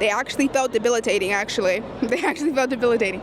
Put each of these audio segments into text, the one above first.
They actually felt debilitating, actually. They actually felt debilitating.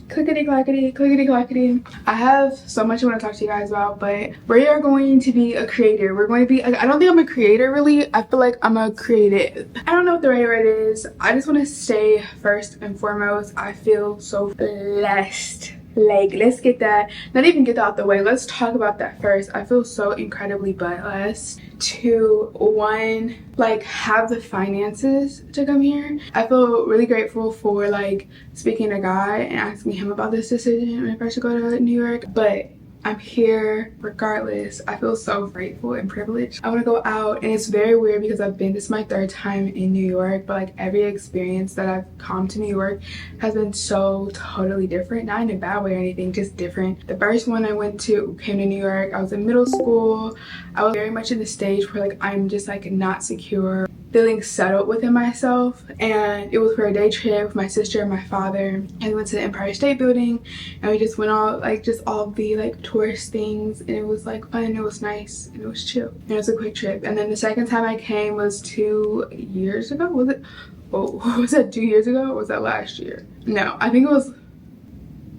Clickety clackety, clickety clackety. I have so much I want to talk to you guys about, but we are going to be a creator. We're going to be, like, I don't think I'm a creator really. I feel like I'm a creative. I don't know what the right word is. I just want to say first and foremost, I feel so blessed. Like, let's get that, not even get that out the way, let's talk about that first. I feel so incredibly blessed to, one, like, have the finances to come here. I feel really grateful for, like, speaking to God and asking him about this decision if I should go to New York, but I'm here regardless. I feel so grateful and privileged. I want to go out, and it's very weird because this is my third time in New York, but like every experience that I've come to New York has been so totally different, not in a bad way or anything, just different. The first one I came to New York, I was in middle school. I was very much in the stage where like I'm just like not secure, feeling settled within myself, and it was for a day trip with my sister and my father, and we went to the Empire State Building, and we just went all like just all the like tourist things, and it was like fun, it was nice, and it was chill, and it was a quick trip. And then the second time I came was 2 years ago. Was it, oh, was that 2 years ago or was that last year? No, I think it was,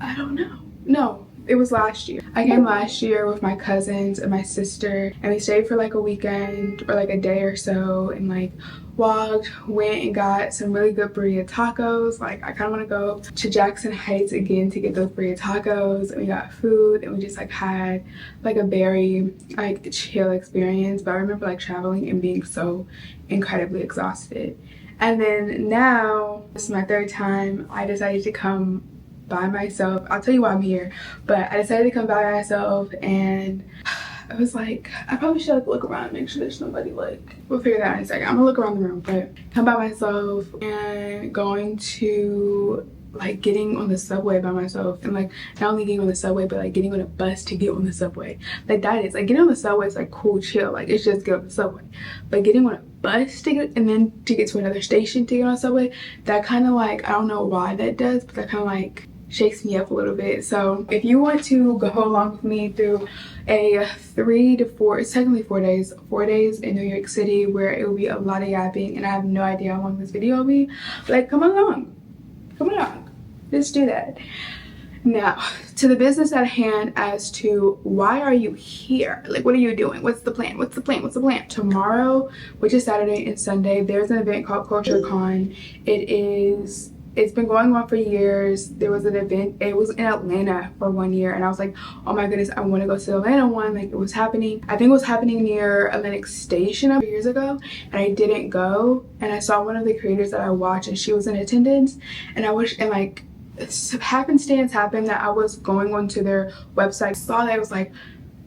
I don't know. No, it was last year. I came last year with my cousins and my sister, and we stayed for like a weekend or like a day or so, and like walked, went and got some really good burrito tacos. Like I kind of want to go to Jackson Heights again to get those burrito tacos, and we got food, and we just like had like a very like chill experience. But I remember like traveling and being so incredibly exhausted. And then now, this is my third time, I decided to come by myself. I'll tell you why I'm here, but I decided to come by myself, and I was like, I probably should like look around, make sure there's nobody. Like, we'll figure that out in a second. I'm gonna look around the room, but come by myself and going to like getting on the subway by myself, and like not only getting on the subway but like getting on a bus to get on the subway. Like that is like getting on the subway is like cool, chill, like it's just get on the subway. But getting on a bus to get, and then to get to another station to get on a subway, that kind of like, I don't know why that does, but that kind of like shakes me up a little bit. So if you want to go along with me through a 3 to 4, it's technically 4 days in New York City, where it will be a lot of yapping, and I have no idea how long this video will be, like come along, let's do that. Now to the business at hand, as to why are you here, like what are you doing, what's the plan, what's the plan? Tomorrow, which is Saturday and Sunday, there's an event called CultureCon. It's been going on for years. There was an event, it was in Atlanta for 1 year, and I was like, oh my goodness, I want to go to the Atlanta one. Like it was happening, I think it was happening near Atlantic Station a few years ago, and I didn't go. And I saw one of the creators that I watch, and she was in attendance, and I wish, and like happenstance happened that I was going onto their website, saw that it was like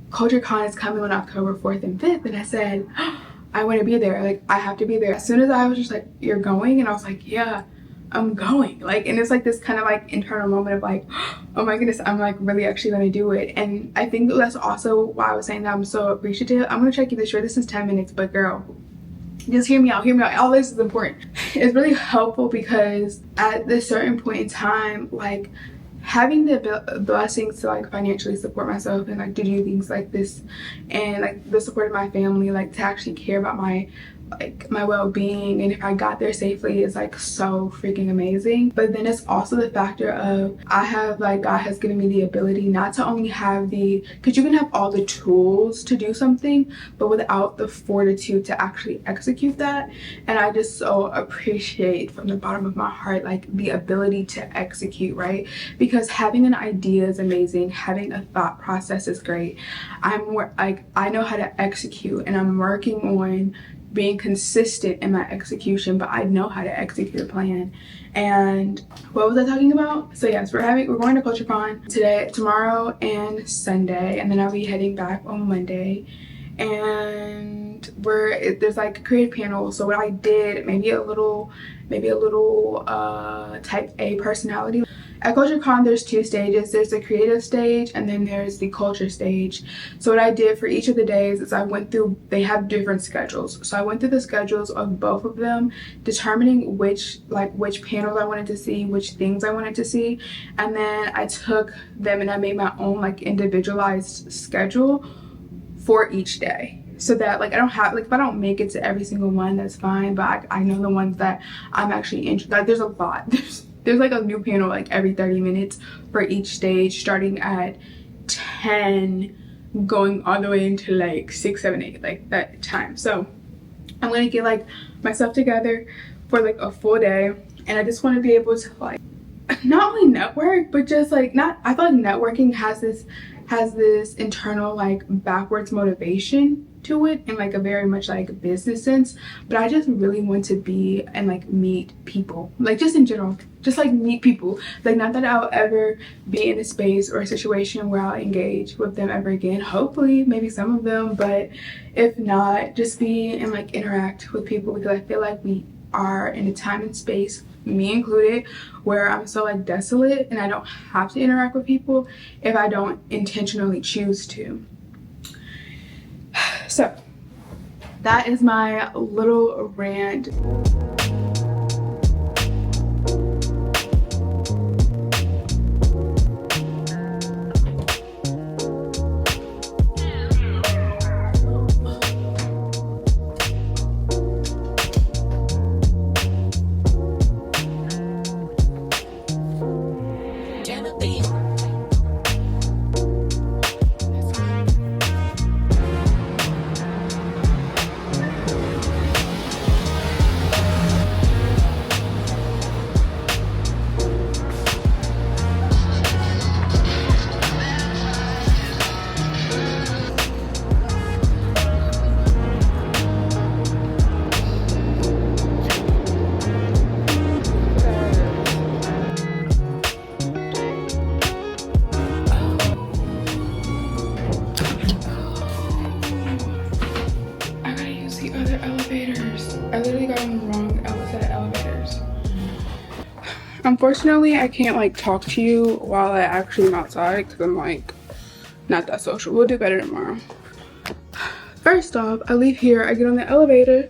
CultureCon is coming on October 4th and 5th, and I said, oh, I want to be there, like I have to be there. As soon as I was just like, you're going? And I was like, yeah, I'm going. Like, and it's like this kind of like internal moment of like, oh my goodness, I'm like really actually gonna do it. And I think that's also why I was saying that I'm so appreciative. I'm gonna try to keep this short. This is 10 minutes, but girl, just hear me out, all this is important. It's really helpful because at this certain point in time, like having the blessings to like financially support myself and like to do things like this, and like the support of my family, like to actually care about my well-being, and if I got there safely, is like so freaking amazing. But then it's also the factor of God has given me the ability not to only have because you can have all the tools to do something, but without the fortitude to actually execute that. And I just so appreciate from the bottom of my heart like the ability to execute, right? Because having an idea is amazing, having a thought process is great. I know how to execute, and I'm working on being consistent in my execution, but I know how to execute a plan. And what was I talking about? So yes, we're going to CultureCon today, tomorrow, and Sunday, and then I'll be heading back on Monday. And there's like a creative panel. So what I did, maybe a little type A personality. At CultureCon, there's 2 stages. There's the creative stage and then there's the culture stage. So what I did for each of the days is I went through, they have different schedules. So I went through the schedules of both of them, determining which panels I wanted to see, which things I wanted to see. And then I took them and I made my own like individualized schedule for each day. So that like I don't have, like if I don't make it to every single one, that's fine. But I know the ones that I'm actually interested, like there's a lot. There's like a new panel like every 30 minutes for each stage, starting at 10 going all the way into like 6, 7, 8, like that time. So I'm gonna get like myself together for like a full day, and I just want to be able to like not only network, but just like I feel like networking has this internal like backwards motivation to it in like a very much like business sense, but I just really want to be and like meet people, like just in general, just like meet people. Like not that I'll ever be in a space or a situation where I'll engage with them ever again, hopefully maybe some of them, but if not, just be and like interact with people, because I feel like we are in a time and space, me included, where I'm so like desolate and I don't have to interact with people if I don't intentionally choose to. So that is my little rant. I literally got on the wrong set of elevators. Unfortunately, I can't like talk to you while I actually am outside because I'm like not that social. We'll do better tomorrow. First off, I leave here, I get on the elevator.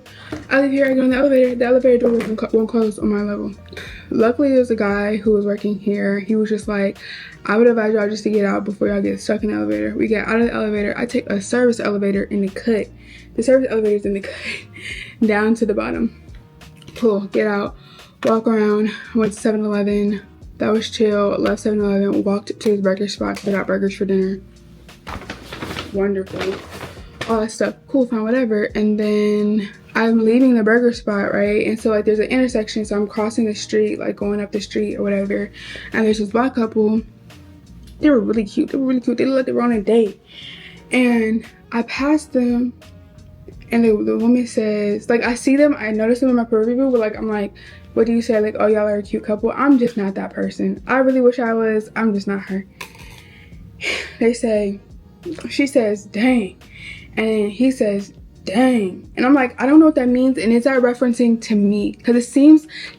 The elevator door won't close on my level. Luckily, there's a guy who was working here. He was just like, I would advise y'all just to get out before y'all get stuck in the elevator. We get out of the elevator. I take a service elevator in the cut. The service elevator is in the cut down to the bottom. Cool, get out, walk around. I went to 7-Eleven. That was chill. Left 7-Eleven, walked to his burger spot. I got burgers for dinner. Wonderful. All that stuff, cool, fine, whatever. And then I'm leaving the burger spot, right? And so like there's an intersection, so I'm crossing the street, like going up the street or whatever. And there's this black couple. They were really cute. They looked like they were on a date. And I passed them, and the woman says, like I see them, I notice them in my peripheral, but like I'm like, what do you say? Like, oh, y'all are a cute couple. I'm just not that person. I really wish I was. I'm just not her. She says, dang. And he says, dang. And I'm like, I don't know what that means. And is that referencing to me? Because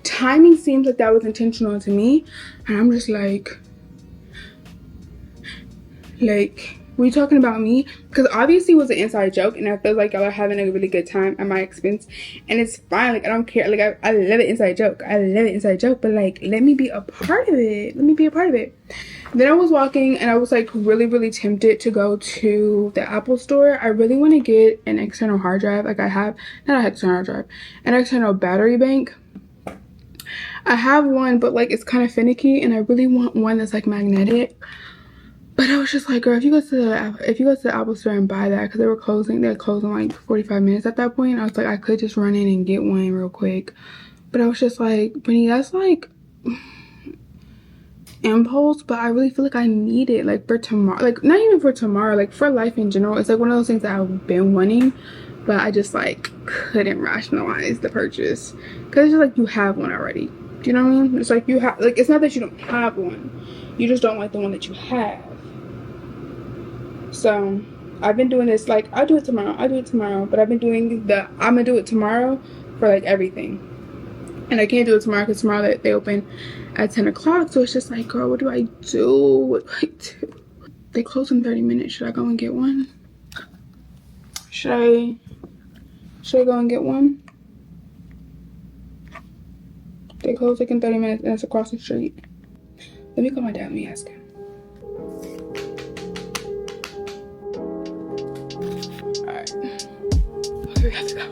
timing seems like that was intentional to me. And I'm just like, were you talking about me? Because obviously it was an inside joke, and I feel like y'all are having a really good time at my expense, and it's fine. Like I don't care. Like I love an inside joke. But like let me be a part of it. Then I was walking, and I was like really tempted to go to the Apple store. I really want to get an external hard drive. Like I have not an external hard drive, an external battery bank. I have one, but like it's kind of finicky, and I really want one that's like magnetic. But I was just like, girl, if you go to the Apple store and buy that, because they closed in like 45 minutes at that point. I was like, I could just run in and get one real quick. But I was just like, Brittany, that's like impulse, but I really feel like I need it like for tomorrow. Like not even for tomorrow, like for life in general. It's like one of those things that I've been wanting. but I just like couldn't rationalize the purchase because it's just like you have one already. Do you know what I mean? It's like you have, like, it's not that you don't have one, you just don't like the one that you have. So I've been doing this, like, I'll do it tomorrow, but I've been doing I'm gonna do it tomorrow for like everything. And I can't do it tomorrow because tomorrow they open at 10 o'clock. So it's just like, girl, what do I do? What do I do? They close in 30 minutes. Should I go and get one? Should I go and get one? They close like in 30 minutes and it's across the street. Let me call my dad. Let me ask him. Alright. Okay, we have to go.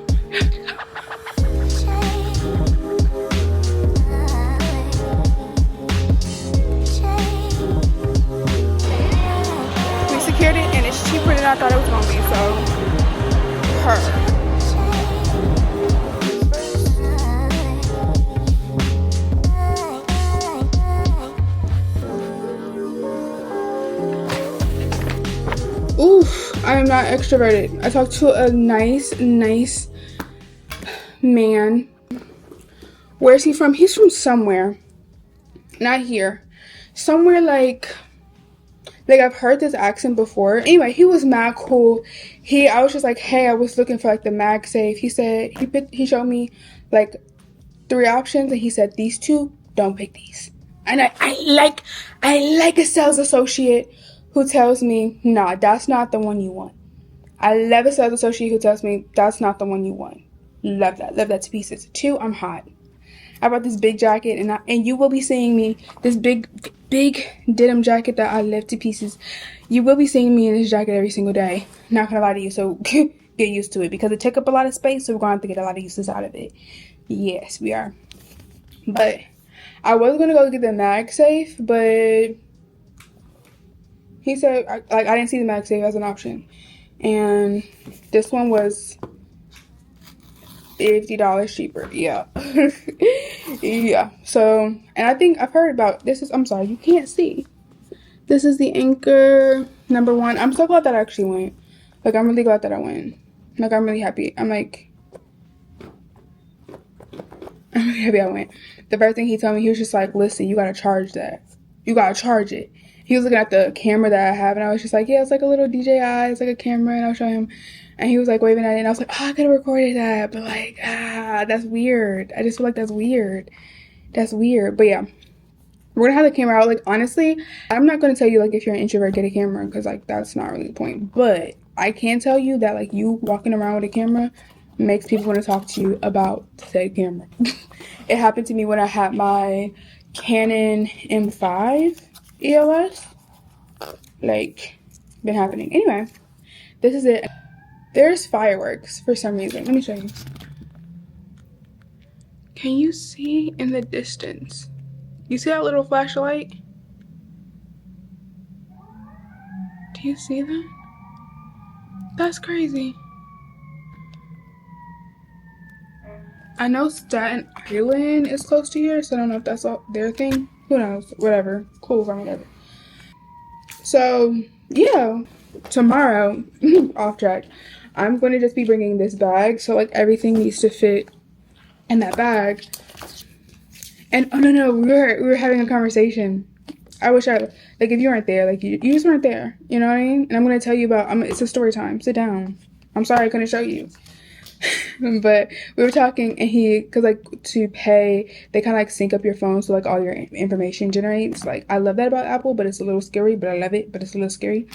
We secured it and it's cheaper than I thought it was gonna be, so her. Oof, I am not extroverted. I talked to a nice man. Where is he from? He's from somewhere. Not here. Somewhere like I've heard this accent before. Anyway, he was mad cool. I was just like, hey, I was looking for like the MagSafe. He said, he showed me like 3 options and he said, these 2, don't pick these. And I like a sales associate who tells me, nah, that's not the one you want. I love a sales associate who tells me that's not the one you want. Love that to pieces. 2, I'm hot. I brought this big jacket and you will be seeing me, this big denim jacket that I love to pieces. You will be seeing me in this jacket every single day. Not gonna lie to you, so get used to it because it took up a lot of space, so we're gonna have to get a lot of uses out of it. Yes, we are. But I was gonna go get the MagSafe, but he said, I didn't see the MagSafe as an option. And this one was $50 cheaper. Yeah. Yeah. So, and I think I've heard about this I'm sorry, you can't see. This is the Anchor #1. I'm so glad that I actually went. Like, I'm really glad that I went. Like, I'm really happy. I'm really happy I went. The first thing he told me, he was just like, listen, you gotta charge that. You gotta charge it. He was looking at the camera that I have, and I was just like, yeah, it's like a little DJI, it's like a camera, and I'll show him. And he was like waving at it, and I was like, oh, I could have recorded that, but like, that's weird. I just feel like that's weird. That's weird. But yeah, we're gonna have the camera out. Like, honestly, I'm not gonna tell you like if you're an introvert, get a camera, because like that's not really the point. But I can tell you that like you walking around with a camera makes people want to talk to you about said camera. It happened to me when I had my Canon M5 EOS. Like, been happening. Anyway, this is it. There's fireworks for some reason. Let me show you. Can you see in the distance? You see that little flashlight? Do you see that? That's crazy. I know Staten Island is close to here, so I don't know if that's all their thing. Who knows? Whatever. Cool from whatever. So, yeah. Tomorrow, off track, I'm going to just be bringing this bag. So, like, everything needs to fit in that bag. And, oh, no, we were having a conversation. I wish like, if you weren't there, like, you just weren't there. You know what I mean? And I'm going to tell you about, it's a story time. Sit down. I'm sorry I couldn't show you. But we were talking, and because like to pay, they kind of like sync up your phone, so like all your information generates. Like, I love that about Apple, but it's a little scary. But I love it, but it's a little scary.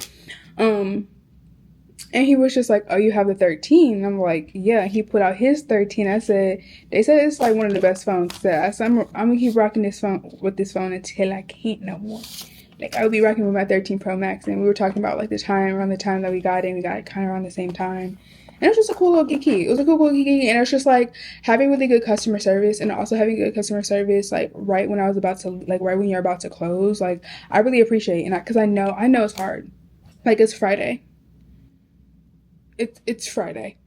And he was just like, oh, you have the 13. And I'm like, yeah. He put out his 13. I said, they said it's like one of the best phones. I said, I'm gonna keep rocking this phone until I can't no more. Like, I would be rocking with my 13 Pro Max. And we were talking about like around the time that we got it kind of around the same time. And it was just a cool little geeky. It was a cool geeky. And it was just like having really good customer service, and also having good customer service like right when you're about to close. Like, I really appreciate it, because I know it's hard. Like, it's Friday. It's Friday.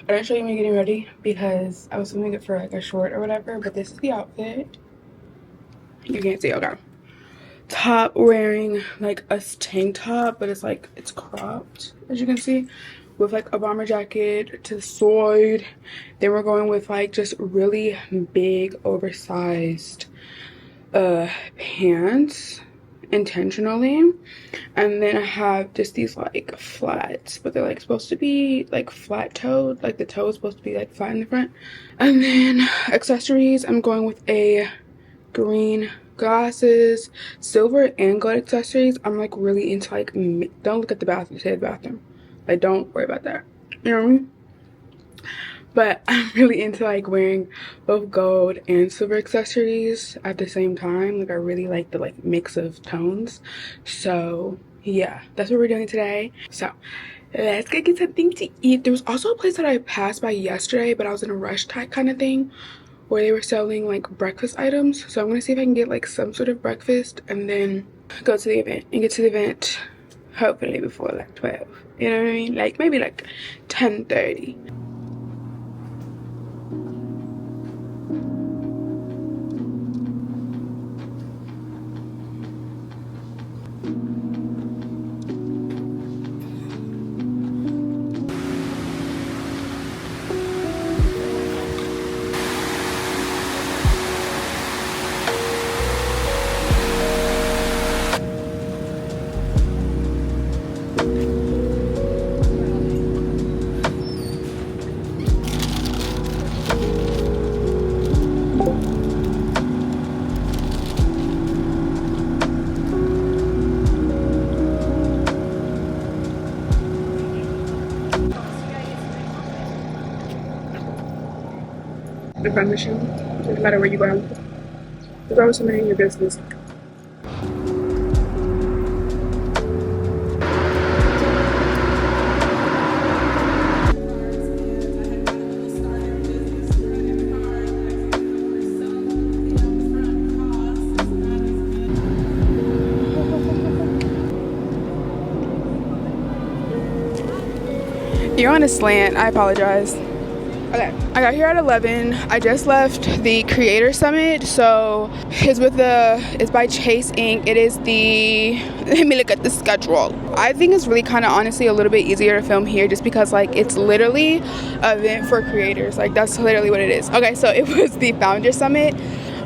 I didn't show you me getting ready because I was filming it for like a short or whatever, but this is the outfit. You can't see, okay. Top, wearing like a tank top, but it's like it's cropped, as you can see, with like a bomber jacket to the side. Then we're going with like just really big oversized pants intentionally. And then I have just these like flats, but they're like supposed to be like flat toed, like the toe is supposed to be like flat in the front. And then accessories, I'm going with a green glasses, silver and gold accessories. I'm like really into like, don't look at the bathroom, say the bathroom, like don't worry about that, you know what I mean? But I'm really into like wearing both gold and silver accessories at the same time. Like I really like the like mix of tones. So yeah, that's what we're doing today. So let's go get something to eat. There was also a place that I passed by yesterday, but I was in a rush type kind of thing, where they were selling like breakfast items. So I'm gonna see if I can get like some sort of breakfast and then go to the event and get to the event hopefully before like 12. You know what I mean? Like maybe like 10:30. I promise you, it doesn't matter where you go, there's always somebody in your business. You're on a slant, I apologize. Okay, I got here at 11. I just left the Creator Summit, so it's by Chase Inc. It is let me look at the schedule. I think it's really kind of honestly a little bit easier to film here just because like it's literally an event for creators. Like that's literally what it is. Okay, so it was the Founder Summit.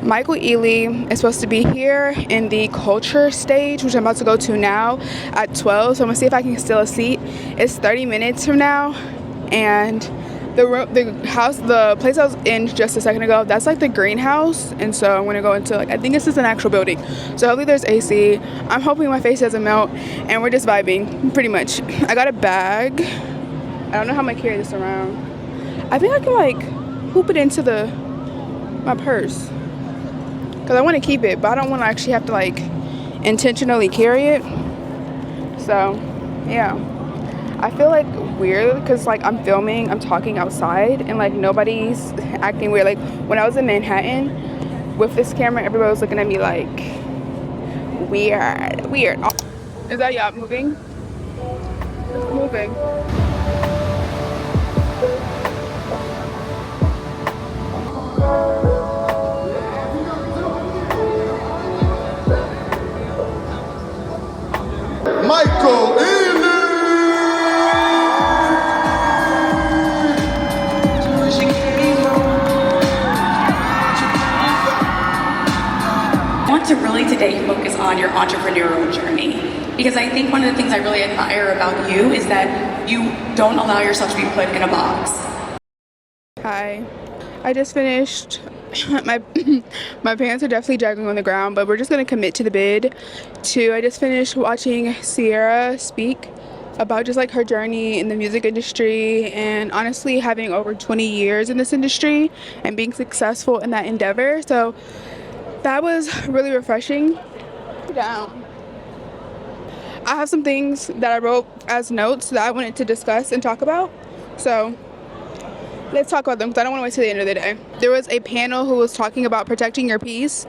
Michael Ealy is supposed to be here in the culture stage, which I'm about to go to now at 12. So I'm gonna see if I can steal a seat. It's 30 minutes from now, and the place I was in just a second ago, that's like the greenhouse, and so I'm gonna go into like, I think this is an actual building, so hopefully there's AC. I'm hoping my face doesn't melt, and we're just vibing pretty much. I got a bag. I don't know how I'm gonna carry this around. I think I can like hoop it into my purse because I want to keep it, but I don't want to actually have to like intentionally carry it. So yeah, I feel like weird because like I'm talking outside and like nobody's acting weird. Like when I was in Manhattan with this camera, everybody was looking at me like weird. Is that yacht moving? It's moving. Michael Ealy! I want to really today focus on your entrepreneurial journey, because I think one of the things I really admire about you is that you don't allow yourself to be put in a box. Hi, I just finished. my pants are definitely dragging on the ground, but we're just gonna commit to the bid. I just finished watching Sierra speak about just like her journey in the music industry, and honestly having over 20 years in this industry and being successful in that endeavor. So that was really refreshing. Down. I have some things that I wrote as notes that I wanted to discuss and talk about. So let's talk about them because I don't want to wait till the end of the day. There was a panel who was talking about protecting your peace,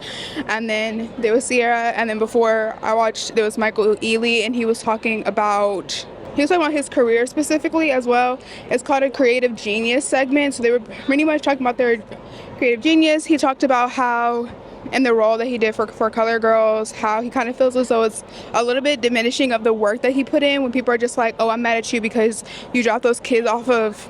and then there was Sierra, and then before I watched there was Michael Ealy, and he was talking about his career specifically as well. It's called a creative genius segment, so they were pretty much talking about their creative genius. He talked about how in the role that he did for Color Girls, how he kind of feels as though it's a little bit diminishing of the work that he put in when people are just like, oh, I'm mad at you because you dropped those kids off of,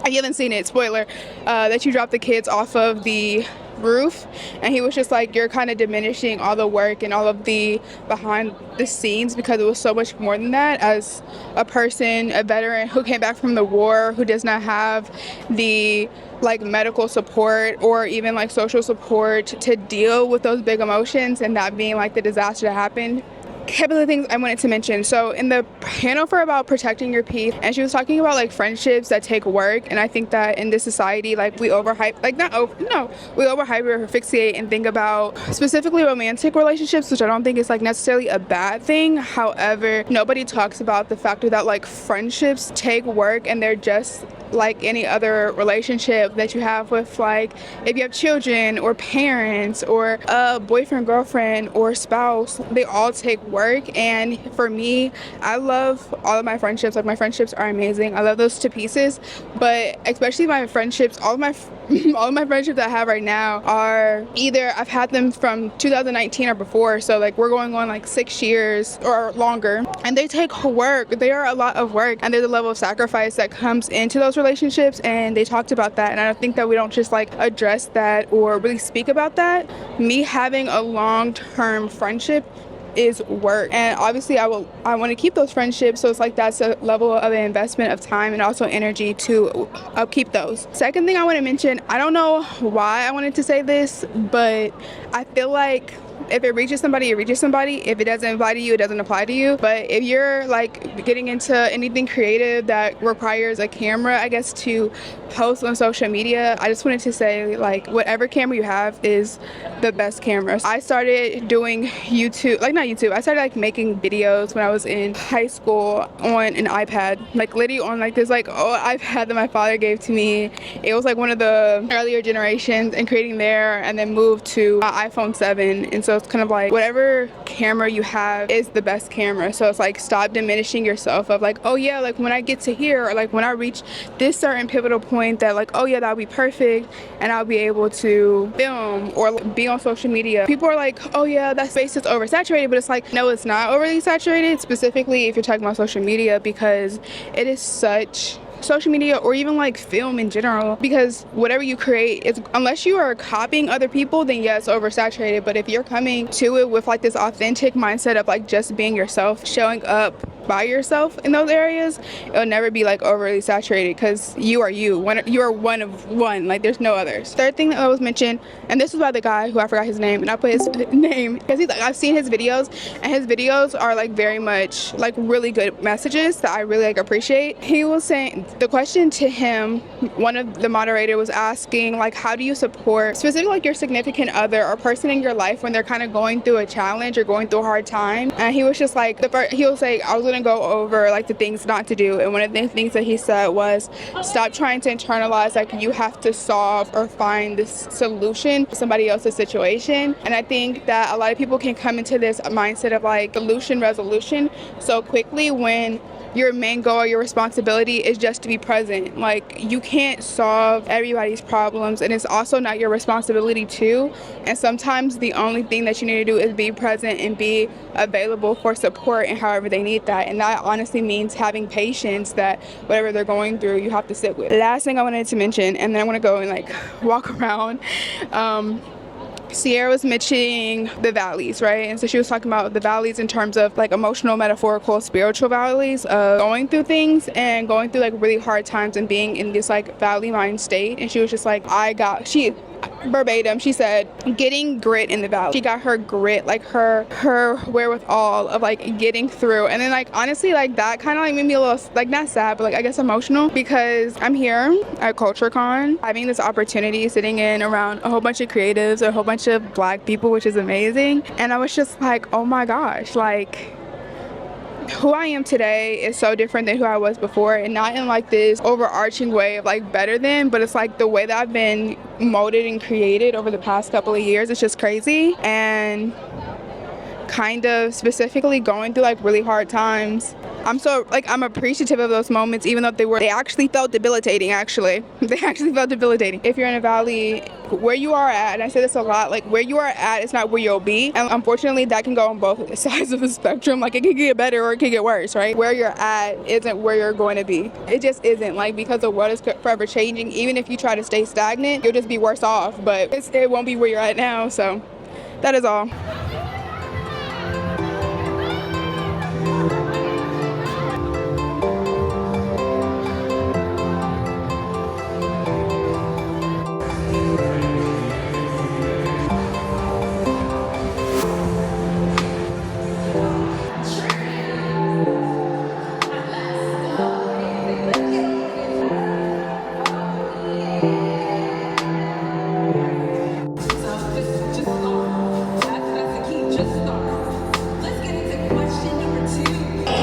you haven't seen it, spoiler, that you dropped the kids off of the roof. And he was just like, you're kind of diminishing all the work and all of the behind the scenes, because it was so much more than that. As a person, a veteran who came back from the war, who does not have the like medical support or even like social support to deal with those big emotions, and that being like the disaster that happened. A couple of things I wanted to mention. So in the panel for about protecting your peace, and she was talking about like friendships that take work, and I think that in this society, like we overhype, like we overhype or fixate and think about specifically romantic relationships, which I don't think is like necessarily a bad thing. However, nobody talks about the factor that like friendships take work, and they're just like any other relationship that you have with, like if you have children or parents or a boyfriend, girlfriend, or spouse, they all take work. And for me, I love all of my friendships. Like my friendships are amazing. I love those to pieces, but especially my friendships, all of my friendships that I have right now are either I've had them from 2019 or before, so like we're going on like 6 years or longer, and they take work. They are a lot of work, and there's a level of sacrifice that comes into those relationships, and they talked about that. And I think that we don't just like address that or really speak about that. Me having a long-term friendship is work, and obviously I want to keep those friendships, so it's like that's a level of an investment of time and also energy to upkeep those. Second thing I want to mention, I don't know why I wanted to say this, but I feel like if it reaches somebody, it reaches somebody. If it doesn't apply to you, it doesn't apply to you. But if you're like getting into anything creative that requires a camera, I guess, to post on social media, I just wanted to say, like, whatever camera you have is the best camera. I started doing YouTube, like not YouTube, I started like making videos when I was in high school on an iPad, like literally on like this like iPad that my father gave to me. It was like one of the earlier generations, and creating there, and then moved to iPhone 7. And so it's kind of like whatever camera you have is the best camera. So it's like stop diminishing yourself of like, oh yeah, like when I get to here, or like when I reach this certain pivotal point, that like, oh yeah, that'll be perfect and I'll be able to film or be on social media. People are like, oh yeah, that space is oversaturated, but it's like, no, it's not overly saturated, specifically if you're talking about social media, because it is such, social media or even like film in general, because whatever you create is, unless you are copying other people, then yeah, it's oversaturated. But if you're coming to it with like this authentic mindset of like just being yourself, showing up by yourself in those areas, it'll never be like overly saturated, because you are you. You are one of one, like there's no others. Third thing that was mentioned, and this is by the guy who I forgot his name, and I put his name because he's like, I've seen his videos, and his videos are like very much like really good messages that I really like appreciate. He was saying, the question to him, one of the moderator was asking like, how do you support specifically like your significant other or person in your life when they're kind of going through a challenge or going through a hard time? And he was just like, he was like, I was gonna go over like the things not to do, and one of the things that he said was, stop trying to internalize like you have to solve or find this solution to somebody else's situation. And I think that a lot of people can come into this mindset of like solution resolution so quickly, when your main goal or your responsibility is just to be present. Like you can't solve everybody's problems, and it's also not your responsibility to. And sometimes the only thing that you need to do is be present and be available for support and however they need that. And that honestly means having patience that whatever they're going through, you have to sit with. Last thing I wanted to mention, and then I want to go and like walk around. Sierra was mentioning the valleys, right? And so she was talking about the valleys in terms of like emotional, metaphorical, spiritual valleys of going through things and going through like really hard times and being in this like valley mind state. And she was just like, verbatim, she said, getting grit in the valley. She got her grit, like her wherewithal of like getting through. And then like honestly, like that kind of like made me a little like not sad, but like I guess emotional, because I'm here at CultureCon having this opportunity, sitting in around a whole bunch of creatives, a whole bunch of Black people, which is amazing. And I was just like, oh my gosh, like who I am today is so different than who I was before, and not in like this overarching way of like better than, but it's like the way that I've been molded and created over the past couple of years. It's just crazy. And kind of specifically going through like really hard times. I'm appreciative of those moments, even though they actually felt debilitating. They actually felt debilitating. If you're in a valley, where you are at, and I say this a lot, like where you are at is not where you'll be, and unfortunately that can go on both sides of the spectrum. Like it can get better or it can get worse, right? Where you're at isn't where you're going to be. It just isn't. Like, because the world is forever changing, even if you try to stay stagnant, you'll just be worse off, but it won't be where you're at now. So that is all.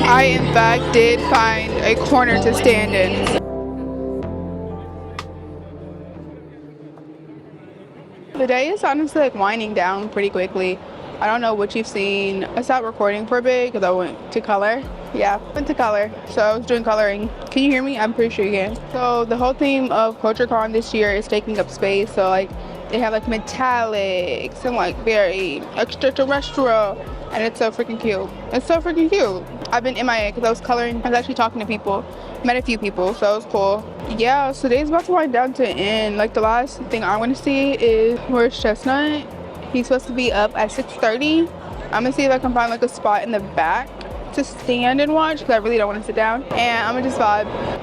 I in fact did find a corner to stand in. The day is honestly like winding down pretty quickly. I don't know what you've seen. I stopped recording for a bit because I went to color. Yeah, went to color. So I was doing coloring. Can you hear me? I'm pretty sure you can. So the whole theme of CultureCon this year is taking up space. So like they have like metallics and like very extraterrestrial, and it's so freaking cute. It's so freaking cute. I've been MIA because I was coloring. I was actually talking to people, met a few people, so it was cool. Yeah, so today's about to wind down to an end. Like the last thing I want to see is where's Chestnut. He's supposed to be up at 6:30. I'm gonna see if I can find like a spot in the back to stand and watch because I really don't want to sit down, and I'm gonna just vibe.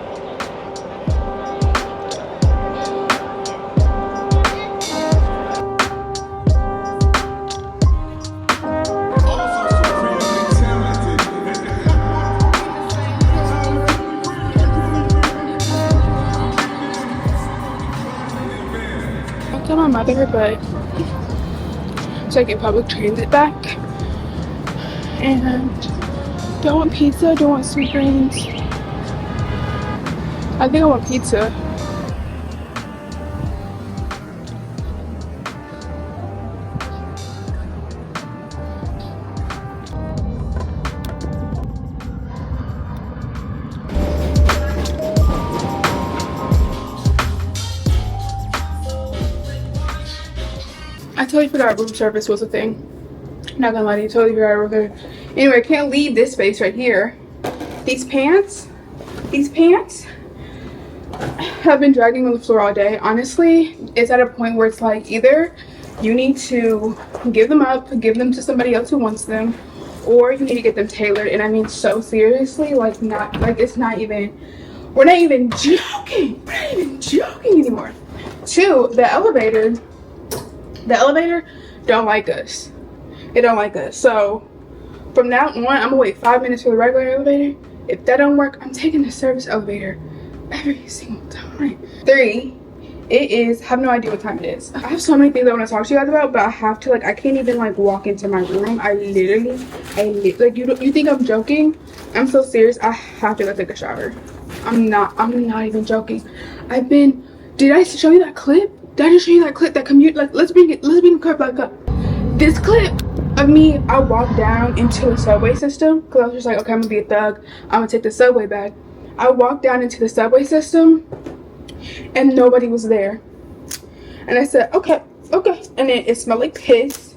My mother, but taking public transit back, and don't want pizza, don't want sweet greens. I think I want pizza. I totally forgot room service was a thing. Not gonna lie to you, totally forgot it was there. Anyway, I can't leave this space right here. These pants have been dragging on the floor all day. Honestly, it's at a point where it's like either you need to give them up, give them to somebody else who wants them, or you need to get them tailored. And I mean so seriously, like not like it's not even, we're not even joking. We're not even joking anymore. Two, the elevator don't like us. It don't like us. So from now on, I'm gonna wait 5 minutes for the regular elevator. If that don't work, I'm taking the service elevator every single time. Three, it is, I have no idea what time it is. I have so many things I want to talk to you guys about, but I have to, like, I can't even like walk into my room. I literally like, you think I'm joking? I'm so serious. I have to go take a shower. I'm not even joking. Did I show you that clip? Did I just show you that clip, that commute? Like, let's bring the clip back up. This clip of me, I walked down into a subway system because I was just like, okay, I'm gonna be a thug. I'm gonna take the subway back. I walked down into the subway system and nobody was there. And I said, okay. And then it smelled like piss.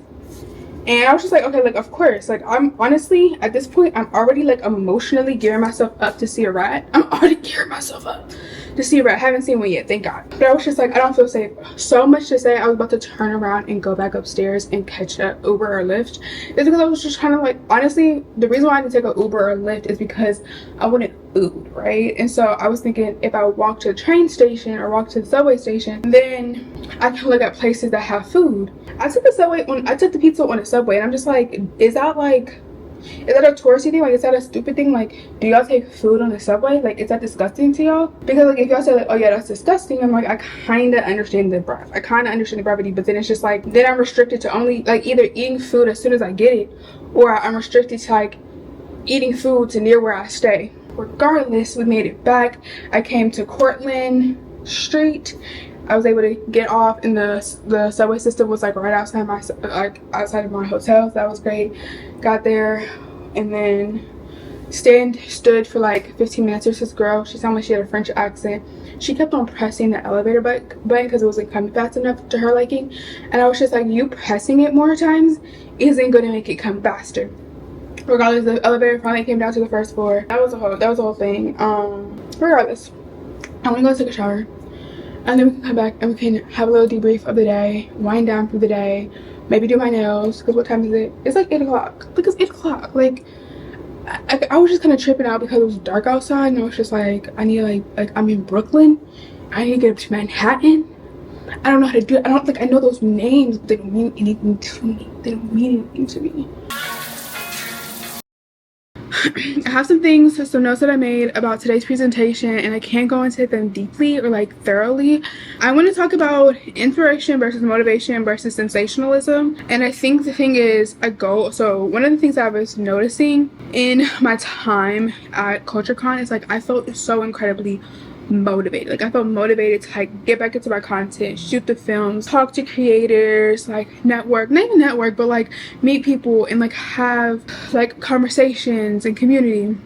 And I was just like, okay, like, of course. Like, I'm honestly, at this point, I'm already like emotionally gearing myself up to see a rat. I'm already gearing myself up to see a rat. I haven't seen one yet, thank God. But I was just like, I don't feel safe. So much to say, I was about to turn around and go back upstairs and catch a Uber or Lyft. It's because I was just kind of like, honestly, the reason why I didn't take an Uber or Lyft is because I wanted food, right? And so I was thinking if I walk to the train station or walk to the subway station, then I can look at places that have food. I took the pizza on the subway, and I'm just like, is that a touristy thing? Like, is that a stupid thing? Like, do y'all take food on the subway? Like, is that disgusting to y'all? Because like, if y'all say like, oh yeah, that's disgusting, I'm like, I kind of understand the breath. I kind of understand the gravity, but then it's just like, then I'm restricted to only like either eating food as soon as I get it, or I'm restricted to like eating food to near where I stay. Regardless, we made it back. I came to Cortland Street, I was able to get off, and the subway system was like right outside outside of my hotel. So that was great. Got there, and then stood for like 15 minutes. There's this girl, she sounded like she had a French accent. She kept on pressing the elevator button because it wasn't coming fast enough to her liking, and I was just like, you pressing it more times isn't going to make it come faster. Regardless, the elevator finally came down to the first floor. That was a whole thing. Regardless, I'm gonna go take a shower, and then we can come back and we can have a little debrief of the day, wind down through the day, maybe do my nails, because what time is it? It's like 8 o'clock. Like, it's 8 o'clock. Like, I was just kind of tripping out because it was dark outside, and I was just like, I need like I'm in Brooklyn, I need to get up to Manhattan. I don't know how to do it. I know those names, but they don't mean anything to me. They don't mean anything to me. I have some notes that I made about today's presentation, and I can't go into them deeply or like thoroughly. I want to talk about inspiration versus motivation versus sensationalism. And I think the thing is, so one of the things I was noticing in my time at CultureCon is like I felt so incredibly motivated. Like I felt motivated to like get back into my content, shoot the films, talk to creators, like network, not even network, but like meet people and like have like conversations and community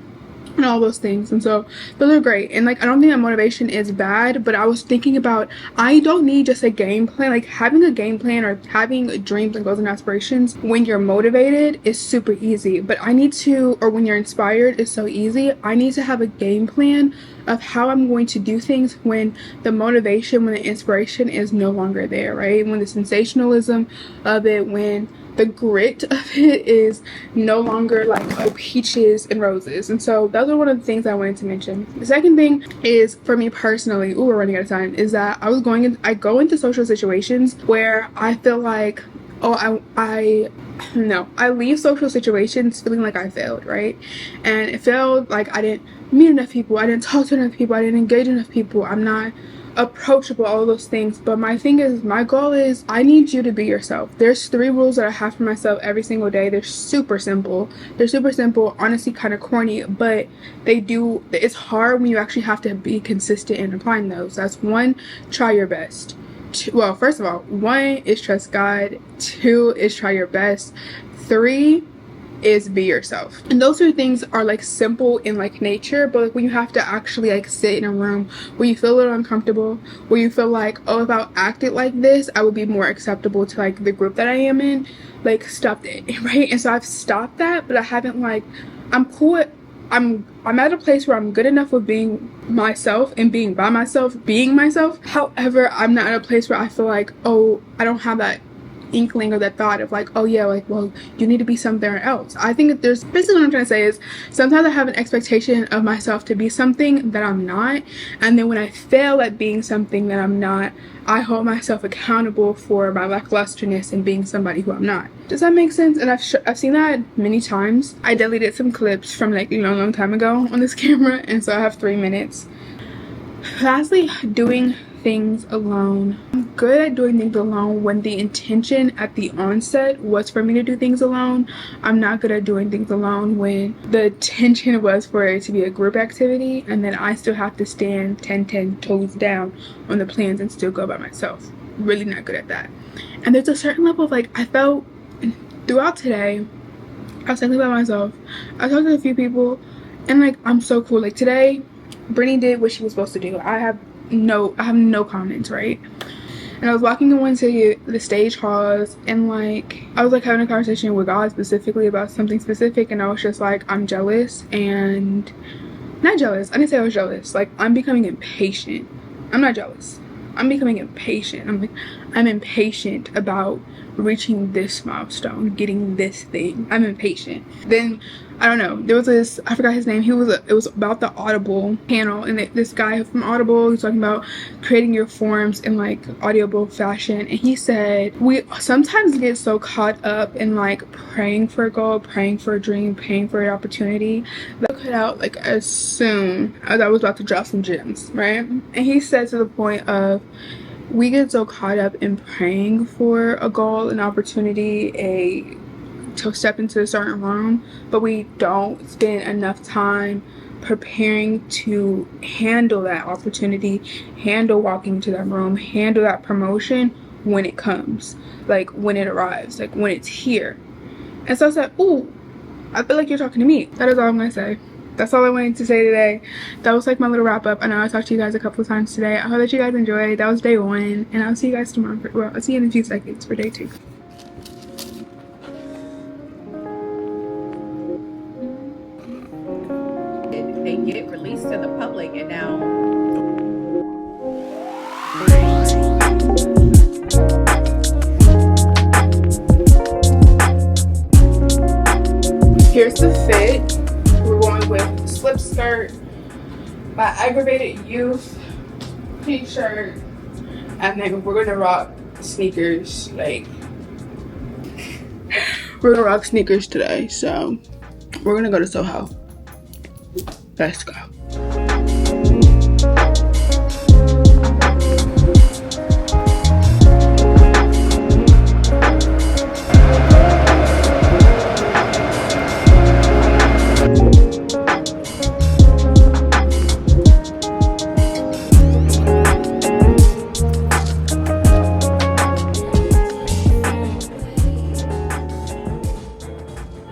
and all those things. And so those are great, and like I don't think that motivation is bad, but I was thinking about, I don't need just a game plan. Like having a game plan or having dreams and goals and aspirations when you're motivated is super easy, but I need to, or when you're inspired is so easy, I need to have a game plan of how I'm going to do things when the motivation, when the inspiration is no longer there, right? When the sensationalism of it, when the grit of it is no longer like, oh, peaches and roses. And so those are one of the things I wanted to mention. The second thing is, for me personally, we're running out of time, is that I go into social situations where I feel like, oh, I leave social situations feeling like I failed, right? And it felt like I didn't meet enough people, I didn't talk to enough people, I didn't engage enough people, I'm not approachable, all of those things. But my goal is, I need you to be yourself. There's 3 rules that I have for myself every single day. They're super simple, honestly kind of corny, but it's hard when you actually have to be consistent in applying those. That's 1, try your best. Well, first of all, 1 is trust God, 2 is try your best, 3 is be yourself. And those 2 things are like simple in like nature, but like when you have to actually like sit in a room where you feel a little uncomfortable, where you feel like, oh, if I acted like this, I would be more acceptable to like the group that I am in, like stop it, right? And so I've stopped that, but I haven't like, I'm cool. I'm at a place where I'm good enough with being myself and being by myself, being myself. However, I'm not at a place where I feel like, oh, I don't have that inkling or that thought of like, oh yeah, like, well, you need to be something else. I think that there's, basically what I'm trying to say is, sometimes I have an expectation of myself to be something that I'm not, and then when I fail at being something that I'm not, I hold myself accountable for my lacklusterness and being somebody who I'm not. Does that make sense? And I've seen that many times. I deleted some clips from like, a long time ago on this camera, and so I have 3 minutes. Lastly, doing things alone. I'm good at doing things alone when the intention at the onset was for me to do things alone. I'm not good at doing things alone when the intention was for it to be a group activity, and then I still have to stand 10 toes down on the plans and still go by myself. Really not good at that. And there's a certain level of like, I felt throughout today, I was thinking about myself. I talked to a few people, and like, I'm so cool. Like today, Brittany did what she was supposed to do. I have no comments, right? And I was walking into the stage halls, and like I was like having a conversation with God specifically about something specific, and I was just like, I'm jealous, and not jealous, I didn't say I was jealous, like I'm becoming impatient. I'm not jealous, I'm becoming impatient. I'm impatient about reaching this milestone, getting this thing. I'm impatient. Then I don't know, there was this, I forgot his name, it was about the Audible panel, and this guy from Audible, he's talking about creating your forms in like audiobook fashion, and he said we sometimes get so caught up in like praying for a goal, praying for a dream, praying for an opportunity, that I cut out like as soon as I was about to drop some gems, right? And he said, to the point of, we get so caught up in praying for a goal, an opportunity, to step into a certain room, but we don't spend enough time preparing to handle that opportunity, handle walking to that room, handle that promotion when it comes, like when it arrives, like when it's here. And so I said, ooh, I feel like you're talking to me. That is all I'm gonna say. That's all I wanted to say today. That was like my little wrap up. I know I talked to you guys a couple of times today. I hope that you guys enjoyed. That was day 1, and I'll see you guys tomorrow. Well, I'll see you in a few seconds for day 2. They get released to the public, and now here's the fit. We're going with slip skirt, my aggravated youth t-shirt, and then we're gonna rock sneakers. Like, we're gonna rock sneakers today, so we're gonna go to Soho. Let's go.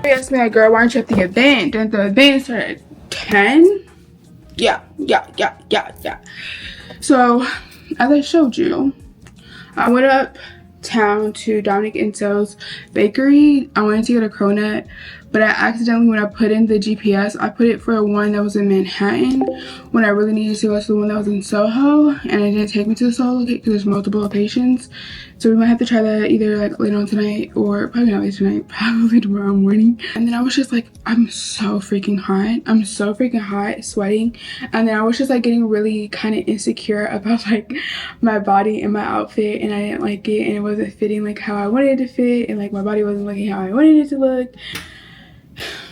You asked me, like, girl, why aren't you at the event? Didn't the event start at 10? Yeah. So, as I showed you, I went uptown to Dominic Intel's bakery. I wanted to get a cronut, but I accidentally, when I put in the GPS, I put it for the one that was in Manhattan when I really needed to go to the one that was in Soho, and it didn't take me to the Soho location because there's multiple locations. So we might have to try that either like later on tonight, or probably not later tonight, probably tomorrow morning. And then I was just like, I'm so freaking hot. I'm so freaking hot, sweating. And then I was just like getting really kind of insecure about like my body and my outfit, and I didn't like it, and it wasn't fitting like how I wanted it to fit, and like my body wasn't looking how I wanted it to look.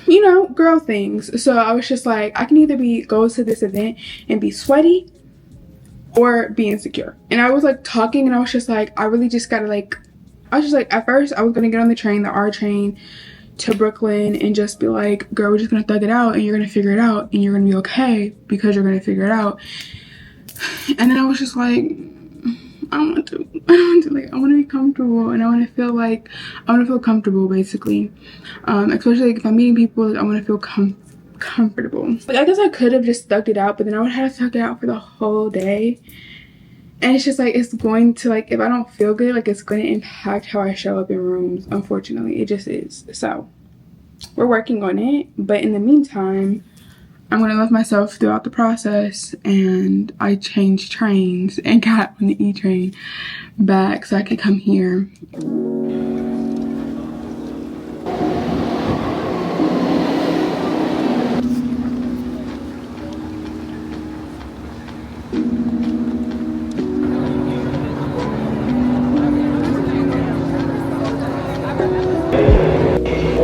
You know, girl things. So I was just like, I can either go to this event and be sweaty or be insecure. And I was like talking, and I was just like, I really just gotta like, I was just like, at first I was gonna get on the train, the R train to Brooklyn, and just be like, girl, we're just gonna thug it out, and you're gonna figure it out, and you're gonna be okay because you're gonna figure it out. And then I was just like, I don't want to like, I want to be comfortable, and I want to feel comfortable basically, especially like if I'm meeting people, like, I want to feel comfortable. Like, I guess I could have just thugged it out, but then I would have to thug it out for the whole day, and it's just like, it's going to, like, if I don't feel good, like, it's going to impact how I show up in rooms. Unfortunately, it just is. So we're working on it, but in the meantime, I'm gonna love myself throughout the process. And I changed trains and got on the E train back so I could come here.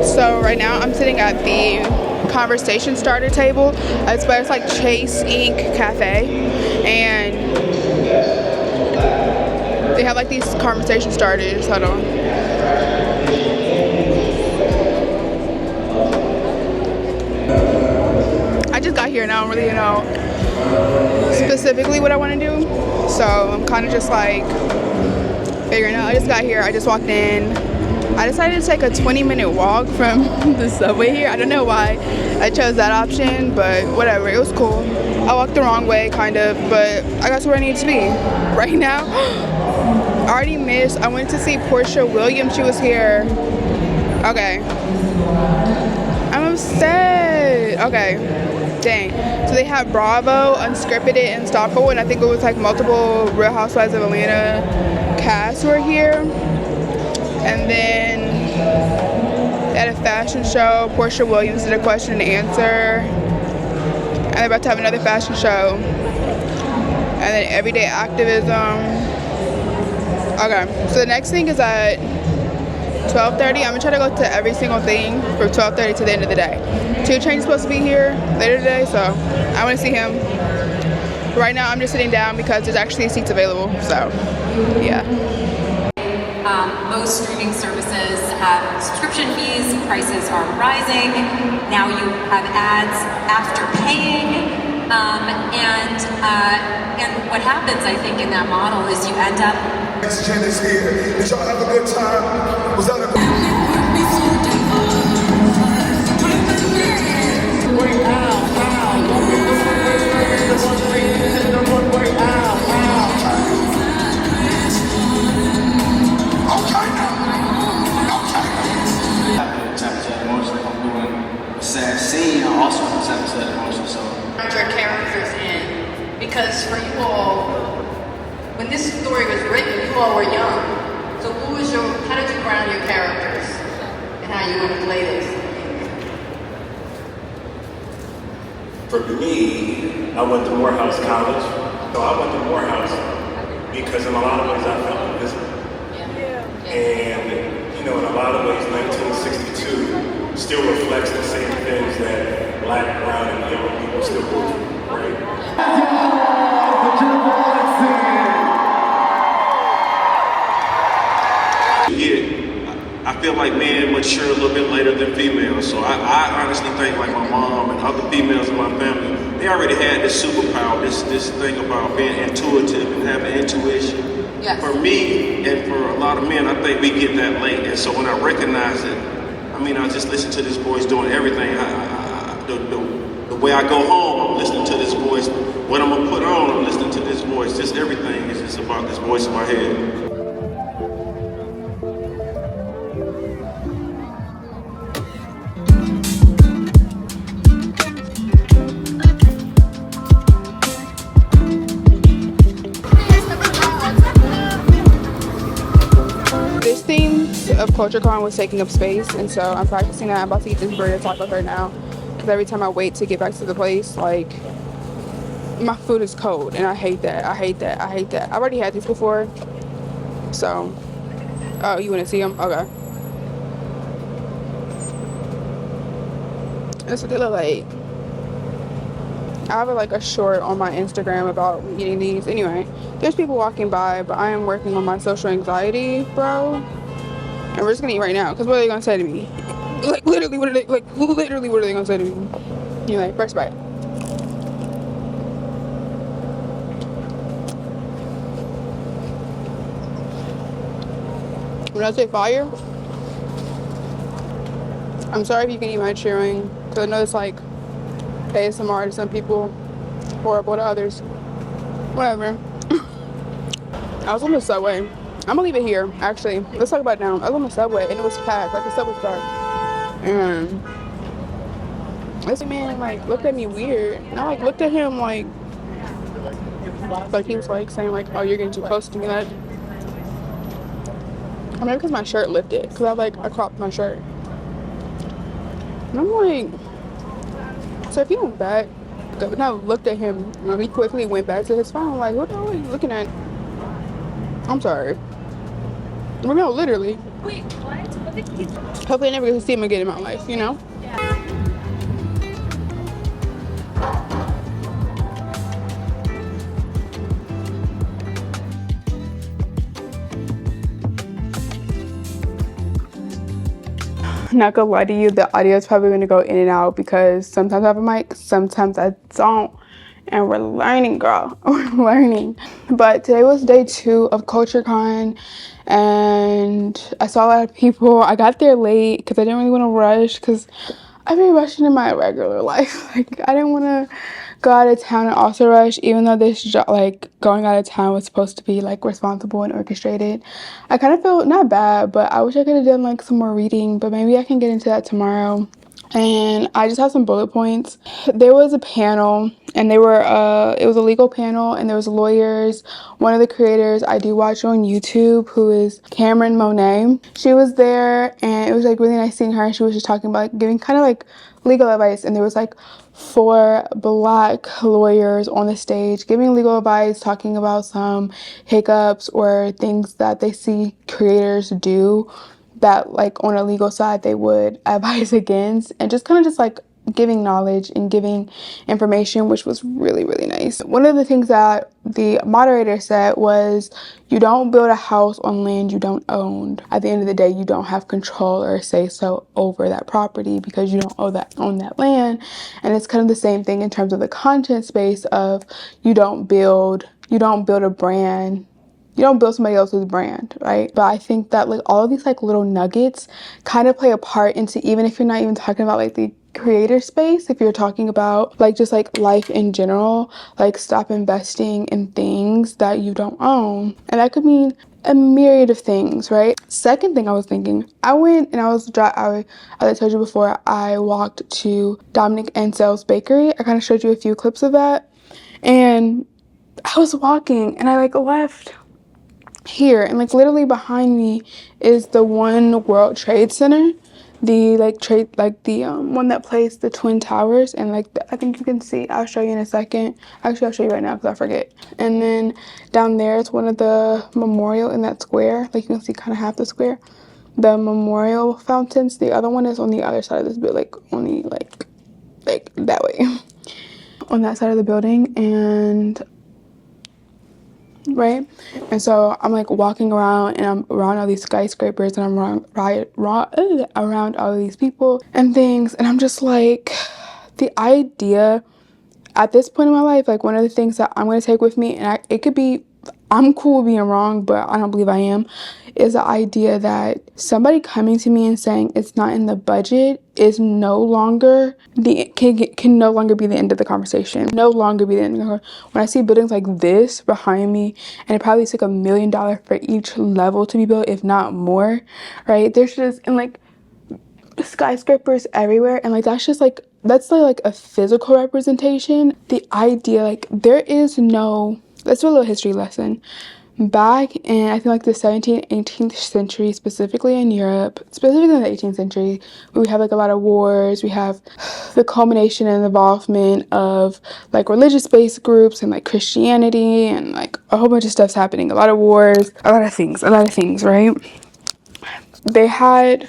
So right now I'm sitting at the conversation starter table. It's like Chase Inc. Cafe, and they have like these conversation starters. Hold on. I just got here and I don't really know specifically what I want to do, so I'm kind of just like figuring out. I just got here, I just walked in. I decided to take a 20-minute walk from the subway here. I don't know why I chose that option, but whatever, it was cool. I walked the wrong way, kind of, but I got to where I needed to be. Right now, I already missed. I went to see Portia Williams. She was here. Okay. I'm upset. Okay. Dang. So they had Bravo, Unscripted, and Stalker, and I think it was like multiple Real Housewives of Atlanta cast were here. And then they had a fashion show. Portia Williams did a question and answer. And they're about to have another fashion show. And then everyday activism. Okay, so the next thing is at 12:30. I'm gonna try to go to every single thing from 12:30 to the end of the day. 2 Chainz is supposed to be here later today, so I wanna see him. Right now I'm just sitting down because there's actually seats available, so yeah. Most streaming services have subscription fees, prices are rising. Now you have ads after paying. And what happens, I think, in that model is you end up. Next gen is here. Did y'all have a good time? Was that a sad scene, I also have sad emotion, so. Your characters in, because for you all, when this story was written, you all were young. So how did you ground your characters and how you want to play this? For me, I went to Morehouse College. So I went to Morehouse because in a lot of ways I felt invisible. And, you know, in a lot of ways, 1962 still reflects the same things that Black, brown, and yellow people still go through, right? Yeah, I feel like men mature a little bit later than females. So I honestly think like my mom and other females in my family, they already had this superpower, this thing about being intuitive and having intuition. Yes. For me and for a lot of men, I think we get that late. And so when I recognize it, I just listen to this voice doing everything. The way I go home, I'm listening to this voice. What I'm gonna put on, I'm listening to this voice. Just everything is just about this voice in my head. This theme of CultureCon was taking up space, and so I'm practicing that. I'm about to eat this burrito taco right now, because every time I wait to get back to the place, like, my food is cold, and I hate that. I hate that. I hate that. I already had these before, so. Oh, you want to see them? Okay. That's what they look like. I have like a short on my Instagram about eating these. Anyway, there's people walking by, but I am working on my social anxiety, bro. And we're just gonna eat right now, because what are they gonna say to me? Like literally, what are they gonna say to me? Anyway, first bite. When I say fire, I'm sorry if you can eat my chewing, because I know it's like ASMR to some people, horrible to others. Whatever. I was on the subway. I'm gonna leave it here, actually. Let's talk about it now. I was on the subway and it was packed, like the subway was dark. And this man like looked at me weird. And I like looked at him like he was like saying like, oh, you're getting too close to me. Like, I mean, because my shirt lifted, because I cropped my shirt. And I'm like, so if he went back, and I looked at him, and he quickly went back to his phone, like, what the hell are you looking at? I'm sorry. Well, no, literally. Wait, what? Hopefully I never get to see him again in my life, you know? Not gonna lie to you, the audio is probably gonna go in and out because sometimes I have a mic, sometimes I don't. And we're learning, girl. We're learning. But today was day 2 of CultureCon, and I saw a lot of people. I got there late because I didn't really want to rush, because I've been rushing in my regular life. Like, I didn't want to go out of town and also rush, even though this going out of town was supposed to be like responsible and orchestrated. I kind of felt not bad, but I wish I could have done like some more reading, but maybe I can get into that tomorrow. And I just have some bullet points. There was a panel, and it was a legal panel, and there was lawyers. One of the creators I do watch on YouTube, who is Cameron Monet, she was there, and it was like really nice seeing her. And she was just talking about like giving kind of like legal advice, and there was like 4 Black lawyers on the stage giving legal advice, talking about some hiccups or things that they see creators do that like on a legal side they would advise against, and just kind of just like giving knowledge and giving information, which was really, really nice. One of the things that the moderator said was, you don't build a house on land you don't own. At the end of the day, you don't have control or say so over that property because you don't own that land. And it's kind of the same thing in terms of the content space of you don't build a brand. You don't build somebody else's brand, right? But I think that like all of these like little nuggets kind of play a part into, even if you're not even talking about like the creator space, if you're talking about like just like life in general, like stop investing in things that you don't own. And that could mean a myriad of things, right? Second thing I was thinking, I went and as I told you before, I walked to Dominic and Sal's bakery. I kind of showed you a few clips of that. And I was walking and I like left here, and like literally behind me is the One World Trade Center, the one that placed the Twin Towers, and like I think you can see, I'll show you in a second. Actually, I'll show you right now because I forget. And then down there is one of the memorial in that square, like you can see kind of half the square, the memorial fountains. The other one is on the other side of this building, like on the like that way on that side of the building. And right, and so I'm like walking around and I'm around all these skyscrapers and I'm around all of these people and things, and I'm just like, the idea at this point in my life, like one of the things that I'm going to take with me, and it could be, I'm cool being wrong, but I don't believe I am, is the idea that somebody coming to me and saying it's not in the budget is no longer can no longer be the end of the conversation. No longer be the end of the conversation. When I see buildings like this behind me, and it probably took $1 million for each level to be built, if not more, right? There's just, and like skyscrapers everywhere, and like that's just like, that's like a physical representation. The idea, like there is no, let's do a little history lesson. Back in, I think like the 17th, 18th century, specifically in Europe, specifically in the 18th century, we have like a lot of wars. We have the culmination and involvement of like religious-based groups and like Christianity, and like a whole bunch of stuff's happening. A lot of wars, a lot of things, right? They had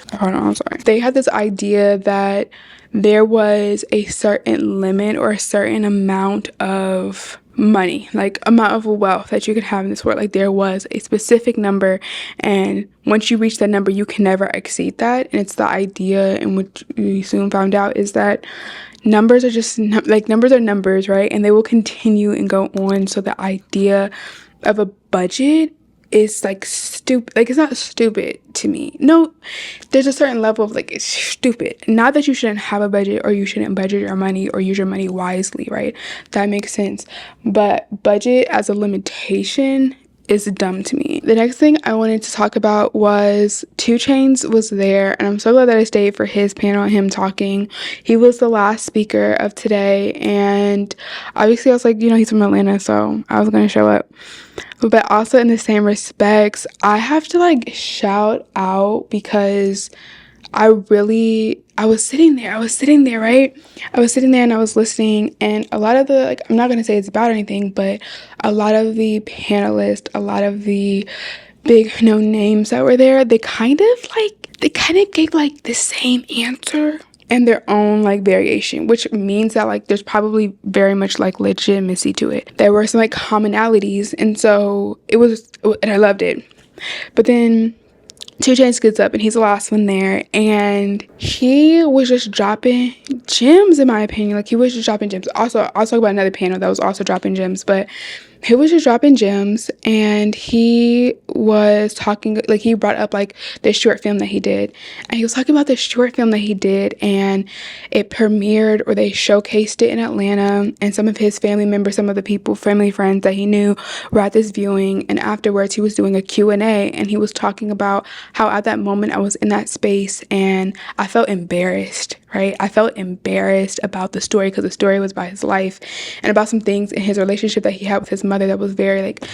this idea that there was a certain limit or a certain amount of money, like amount of wealth that you could have in this world. Like there was a specific number, and once you reach that number, you can never exceed that. And it's the idea, in which we soon found out, is that numbers are just like numbers are numbers, right? And they will continue and go on. So the idea of a budget is like stupid. Like it's not stupid to me. No, there's a certain level of like, it's stupid. Not that you shouldn't have a budget or you shouldn't budget your money or use your money wisely, right? That makes sense. But budget as a limitation is dumb to me. The next thing I wanted to talk about was 2 Chainz was there, and I'm so glad that I stayed for his panel and him talking. He was the last speaker of today, and obviously I was like, he's from Atlanta, so I was gonna show up. But also in the same respects, I have to like shout out, because I was sitting there, right? I was sitting there and I was listening, and a lot of the, like, I'm not going to say it's about anything, but a lot of the panelists, a lot of the big known names that were there, they kind of gave like the same answer and their own like variation, which means that like there's probably very much like legitimacy to it. There were some like commonalities, and so and I loved it. But then 2 Chainz gets up and he's the last one there, and he was just dropping gems, in my opinion. Like he was just dropping gems. Also, I'll talk about another panel that was also dropping gems, but he was just dropping gems, and he was talking, like he brought up like this short film that he did, and he was talking about this short film that he did, and it premiered, or they showcased it in Atlanta, and some of his family members, some of the people, family friends that he knew were at this viewing, and afterwards he was doing a Q&A, and he was talking about how at that moment I was in that space and I felt embarrassed, right? I felt embarrassed about the story, because the story was about his life and about some things in his relationship that he had with his mother that was very like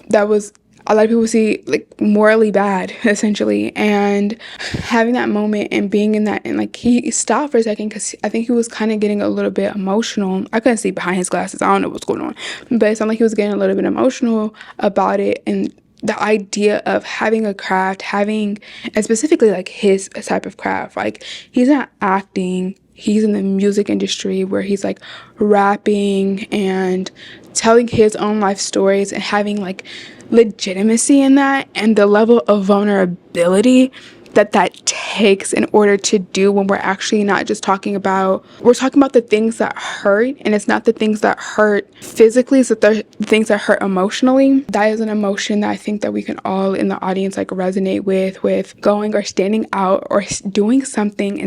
that was, a lot of people see like morally bad, essentially. And having that moment and being in that, and like he stopped for a second because I think he was kind of getting a little bit emotional. I couldn't see behind his glasses, I don't know what's going on, but it sounded like he was getting a little bit emotional about it. And the idea of having a craft, and specifically like his type of craft, like he's not acting, he's in the music industry where he's like rapping and telling his own life stories and having like legitimacy in that, and the level of vulnerability that takes in order to do when we're actually not just talking about, we're talking about the things that hurt, and it's not the things that hurt physically, it's the things that hurt emotionally. That is an emotion that I think that we can all in the audience like resonate with going or standing out or doing something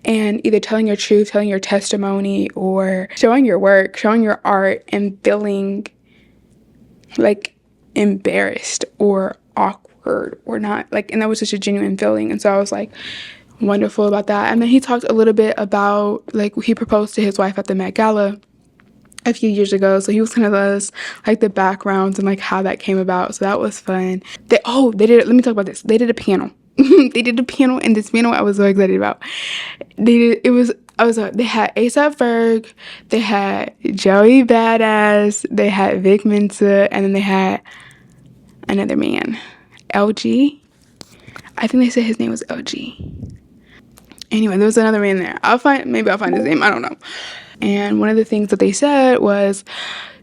and either telling your truth, telling your testimony, or showing your work, showing your art, and feeling like embarrassed or awkward or not, like, and that was just a genuine feeling. And so I was like wonderful about that. And then he talked a little bit about like he proposed to his wife at the Met Gala a few years ago, so he was kind of us like the backgrounds and like how that came about. So that was fun. They did, let me talk about this, they did a panel. They did a panel, and this panel I was so excited about. They had A$AP Ferg, they had Joey Badass, they had Vic Mensa, and then they had another man, LG. I think they said his name was LG. Anyway, there was another man there. Maybe I'll find his name, I don't know. And one of the things that they said was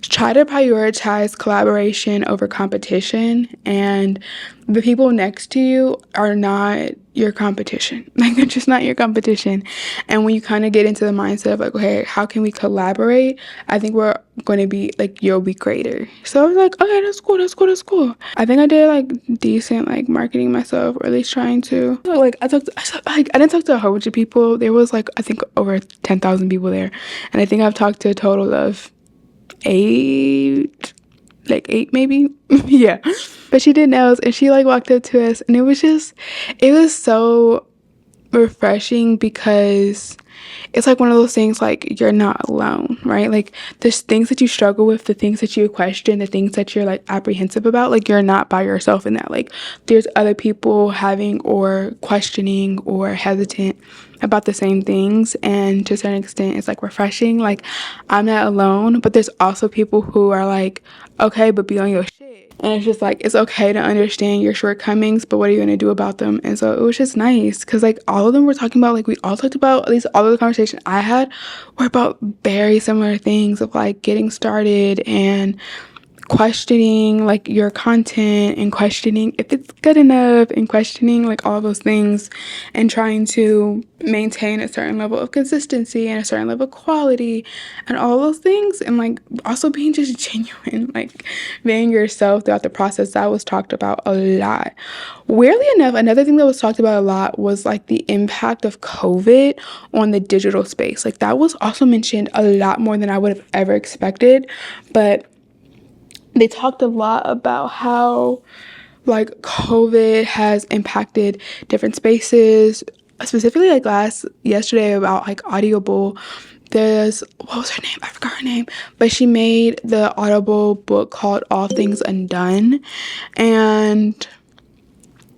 try to prioritize collaboration over competition, and the people next to you are not your competition. Like, they're just not your competition. And when you kind of get into the mindset of like, okay, how can we collaborate? I think we're going to be like, you'll be greater. So I was like, okay, that's cool. I think I did like decent like marketing myself, or at least trying to. Like I didn't talk to a whole bunch of people. There was like, I think over 10,000 people there, and I think I've talked to a total of 8 maybe. Yeah, but she did nails, and she like walked up to us, and it was so refreshing, because it's like one of those things, like, you're not alone, right? Like, there's things that you struggle with, the things that you question, the things that you're like apprehensive about, like, you're not by yourself in that. Like, there's other people having or questioning or hesitant about the same things, and to a certain extent it's like refreshing, like, I'm not alone. But there's also people who are like, okay, but be on your shit, and it's just like, it's okay to understand your shortcomings, but what are you gonna do about them? And so it was just nice, because like all of them were talking about, like, we all talked about, at least all of the conversation I had were about very similar things of like getting started and questioning like your content, and questioning if it's good enough, and questioning like all those things, and trying to maintain a certain level of consistency and a certain level of quality and all those things, and like also being just genuine, like being yourself throughout the process. That was talked about a lot. Weirdly enough, another thing that was talked about a lot was like the impact of COVID on the digital space. Like, that was also mentioned a lot more than I would have ever expected. But they talked a lot about how like COVID has impacted different spaces, specifically like yesterday about like Audible. There's, what was her name? I forgot her name, but she made the Audible book called All Things Undone, and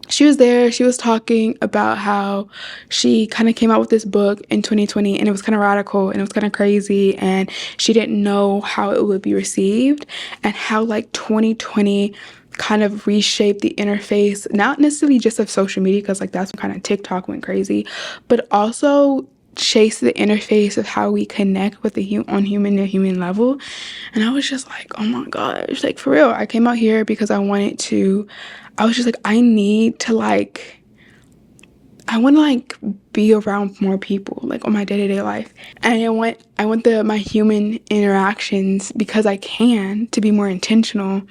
she was there. She was talking about how she kind of came out with this book in 2020, and it was kind of radical, and it was kind of crazy, and she didn't know how it would be received, and how like 2020 kind of reshaped the interface, not necessarily just of social media, because like that's when kind of TikTok went crazy, but also chase the interface of how we connect with the on human to human level. And I was just like, oh my gosh, like, for real, I came out here because I was just like, I want to like be around more people, like, on my day-to-day life, and I want my human interactions, because I can, to be more intentional.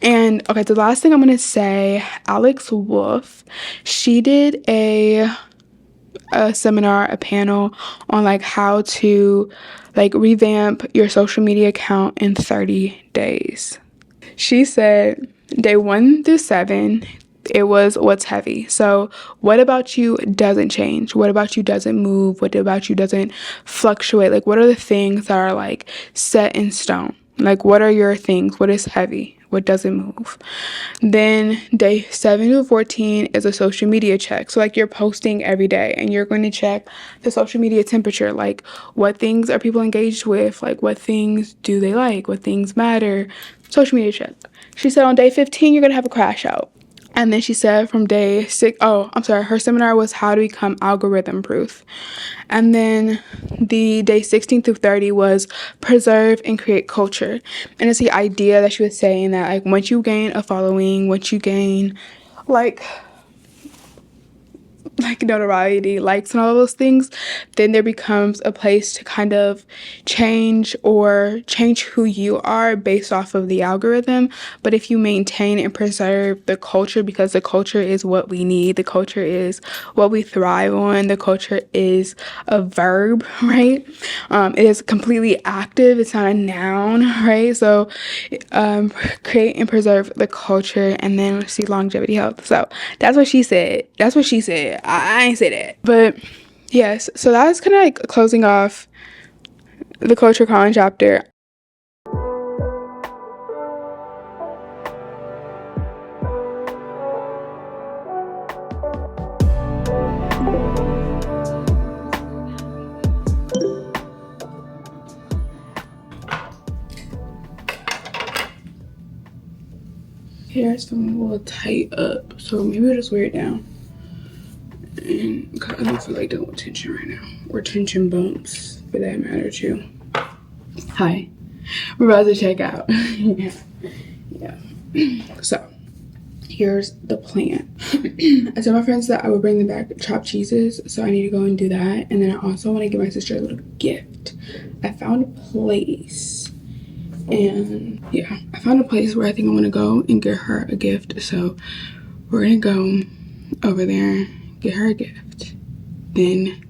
And okay, the last thing I'm gonna say, Alex Wolf, she did a seminar, a panel on like how to like revamp your social media account in 30 days. She said day 1 through 7, it was what's heavy. So what about you doesn't change? What about you doesn't move? What about you doesn't fluctuate? Like, what are the things that are like set in stone? Like, what are your things? What is heavy? What doesn't move? Then day 7 to 14 is a social media check. So like, you're posting every day, and you're going to check the social media temperature. Like, what things are people engaged with? Like, what things do they like? What things matter? Social media check. She said on day 15, you're going to have a crash out. And then she said from day 6, her seminar was how to become algorithm proof. And then the day 16 through 30 was preserve and create culture. And it's the idea that she was saying that, like, once you gain a following, once you gain like notoriety, likes, and all those things, then there becomes a place to kind of change who you are based off of the algorithm. But if you maintain and preserve the culture, because the culture is what we need, the culture is what we thrive on, the culture is a verb, right? It is completely active, it's not a noun, right? So create and preserve the culture, and then let's see, longevity health. So that's what she said. I ain't say that. But yes, so that's kind of like closing off the CultureCon chapter. Hair's feeling a little tight up, so maybe I'll just wear it down. And I don't feel like dealing with tension right now, or tension bumps for that matter too. Hi, we're about to check out. yeah. So here's the plan. I told my friends that I would bring them back chopped cheeses, so I need to go and do that. And then I also want to give my sister a little gift. I found a place, and yeah, I found a place where I think I want to go and get her a gift. So we're gonna go over there, get her a gift, then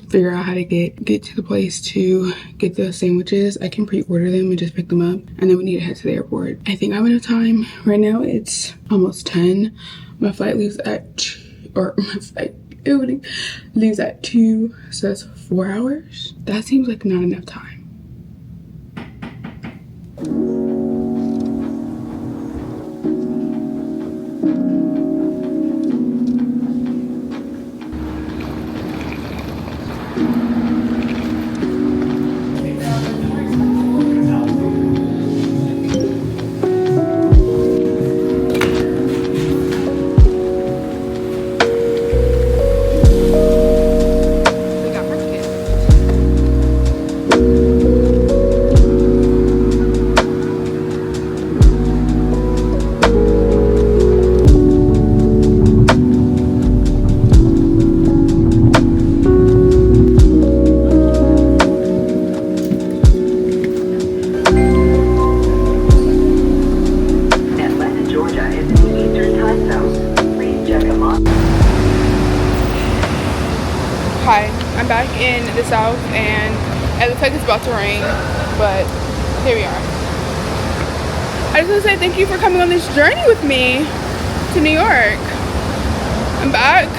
figure out how to get to the place to get the sandwiches. I can pre-order them and just pick them up, and then we need to head to the airport. I think I have enough time. Right now it's almost 10. My flight leaves at 2, leaves at 2, so that's 4 hours. That seems like not enough time. Hi, I'm back in the South, and it looks like it's about to rain, but here we are. I just want to say thank you for coming on this journey with me to New York. I'm back,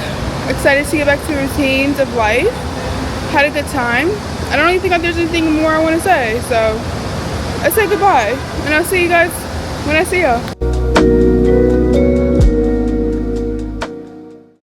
excited to get back to the routines of life. Had a good time. I don't really think there's anything more I want to say, so let's say goodbye, and I'll see you guys when I see you.